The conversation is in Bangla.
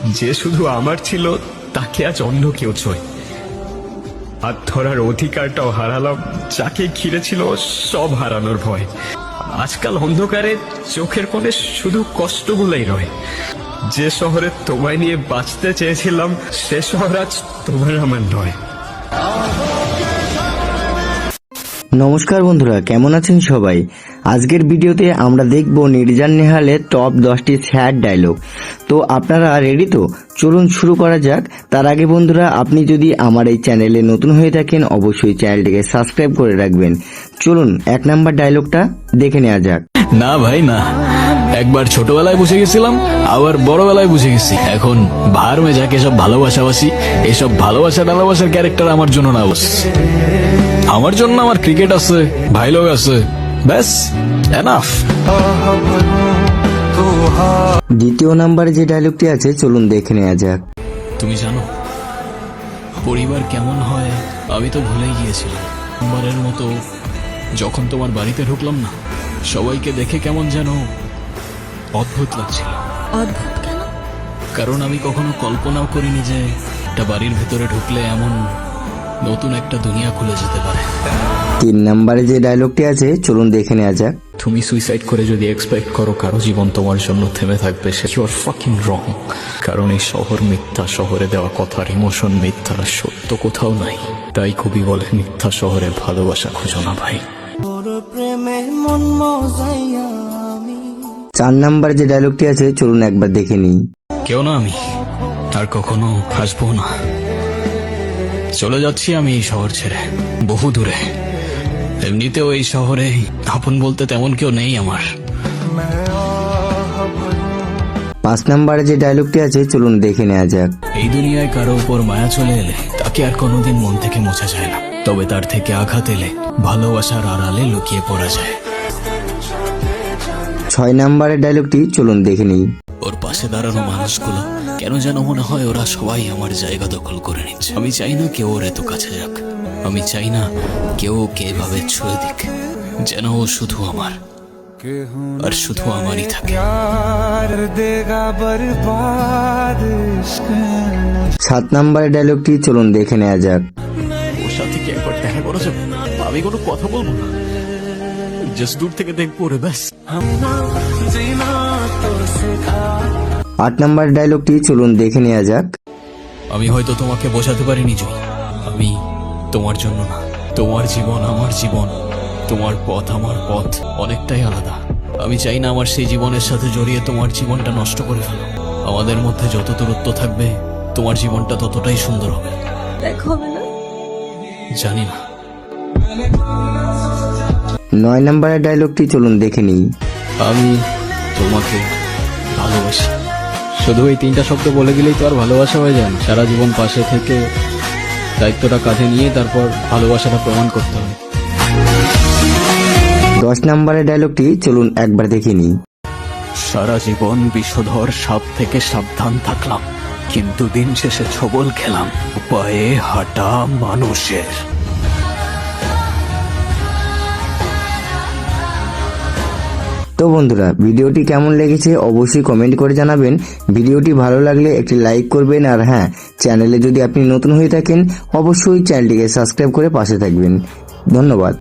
যে শুধু আমার ছিল তাকে আজ অন্য কেউ ছয়। হাত ধরার অধিকারটাও হারালাম, যাকে ঘিরে ছিল সব হারানোর ভয়। আজকাল অন্ধকারে চোখের কোণে শুধু কষ্টগুলোই রয়। যে শহরে তোমায় নিয়ে বাঁচতে চেয়েছিলাম, সে শহর আজ তোমার আমার নয়। নমস্কার বন্ধুরা, কেমন আছেন সবাই? আজকের ভিডিওতে আমরা দেখব নির্জান নেহালের টপ 10টি স্যাড ডায়লগ। তো আপনারা রেডি তো? চলুন শুরু করা যাক। তার আগে বন্ধুরা, আপনি যদি আমার এই চ্যানেলে নতুন হয়ে থাকেন অবশ্যই চ্যানেলটিকে সাবস্ক্রাইব করে রাখবেন। চলুন 1 নাম্বার ডায়লগটা দেখে নেওয়া যাক। না ভাই না, একবার ছোটবেলায় বুঝে গেছিলাম, আবার বড়বেলায় বুঝে গেছি। এখন ভার মে যাকে সব ভালোবাসাবাসি, এসব ভালোবাসা টালাবাসার ক্যারেক্টার আমার জন্য না। বস আমার জন্য আমার ক্রিকেট আছে, ভাই লোক আছে, ব্যাস এনাফ। দ্বিতীয় নাম্বারে যে ডায়লগটি আছে চলুন দেখে নেওয়া যাক। তুমি জানো পরিবার কেমন হয়? আমি তো ভুলেই গিয়েছিলাম। প্রথমবারের মতো যখন তোমার বাড়িতে ঢুকলাম না, সবাইকে দেখে কেমন যেন অদ্ভুত লাগছিল। অদ্ভুত কেন? কারণ আমি কখনো কল্পনাও করিনি যে একটা বাড়ির ভেতরে ঢুকলে এমন নতুন একটা দুনিয়া খুলে যেতে পারে। 3 নাম্বারে যে ডায়লগটি আছে চলুন দেখে নেওয়া যাক। তুমি সুইসাইড করে যদি এক্সপেক্ট করো কারো জীবন তোমার জন্য থেমে থাকবে, সে ইউ আর ফাকিং রং। কারণ এই শহর মিথ্যা, শহরে দেওয়া কথার ইমোশন মিথ্যা, সত্য কোথাও নাই। তাই কবি বলে মিথ্যা শহরে ভালোবাসা খুঁজো না ভাই। 4 নাম্বারে যে ডায়লগটি আছে চলুন একবার দেখে নিই। কেউ না আমি, আর কখনো আসবো না। চলে যাচ্ছি আমি এই শহর ছেড়ে, বহু দূরে। এমনিতেও এই শহরে আপন বলতে তেমন কেউ নেই আমার। 5 নাম্বারে যে ডায়লগটি আছে চলুন দেখে নেওয়া যাক। এই দুনিয়ায় কারো উপর মায়া চলে এলে তাকে আর কোনোদিন মন থেকে মোছা যায় না, তবে তার থেকে আঘাত এলে ভালোবাসার আড়ালে লুকিয়ে পড়া যায়। 6 নাম্বারের ডায়লগটি চলুন দেখে নিই। ওর পাশে দাঁড়ানো মানুষগুলো কেন যেন মনে হয় ওরা সবাই আমার জায়গা দখল করে নিচ্ছে। আমি চাই না কেউ ওর এত কাছে যাক, আমি চাই না কেউ ওকে এভাবে ছুঁয়ে দিক, যেন ও শুধু আমার আর শুধু আমারই থাকে। 7 নাম্বারের ডায়লগটি চলুন দেখে নেওয়া যাক। ওর সাথে কি একবার দেখা করা যাবে? আমি কোনো কথা বলবো না, জাস্ট দূর থেকে দেখবো রে, ব্যাস। 8 নাম্বার ডায়লগটি চলুন দেখে নেওয়া যাক। আমি হয়তো তোমাকে বোঝাতে পারিনি জয়, আমি তোমার জন্য না। তোমার জীবন আমার জীবন, তোমার পথ আমার পথ অনেকটাই আলাদা। আমি চাই না আমার সেই জীবনের সাথে জড়িয়ে তোমার জীবনটা নষ্ট করে ফেলো। আমাদের মধ্যে যত দূরত্ব থাকবে তোমার জীবনটা ততটাই সুন্দর হবে। দেখা হবে না? জানি না। 9 নাম্বারের ডায়লগটি চলুন দেখে নিই। আমি তোমাকে ভালোবাসি। শুধু এই 3টা শব্দ বলে গেলেই তো আর ভালোবাসা হয়ে যায় না। সারা জীবন পাশে থেকে দায়িত্বটা কাঁধে নিয়ে তারপর ভালোবাসাটা প্রমাণ করতে হয়। 10 নাম্বারের ডায়লগটি চলুন একবার দেখে নিই। সারা জীবন বিষধর সাপ থেকে সাবধান থাকলাম, কিন্তু দিন শেষে ছবল খেলাম পায়ে হাঁটা মানুষের। তো বন্ধুরা, ভিডিওটি কেমন লেগেছে অবশ্যই কমেন্ট করে জানাবেন। ভিডিওটি ভালো লাগলে একটি লাইক করবেন, আর হ্যাঁ, চ্যানেলে যদি আপনি নতুন হয়ে থাকেন অবশ্যই চ্যানেলটিকে সাবস্ক্রাইব করে পাশে থাকবেন। ধন্যবাদ।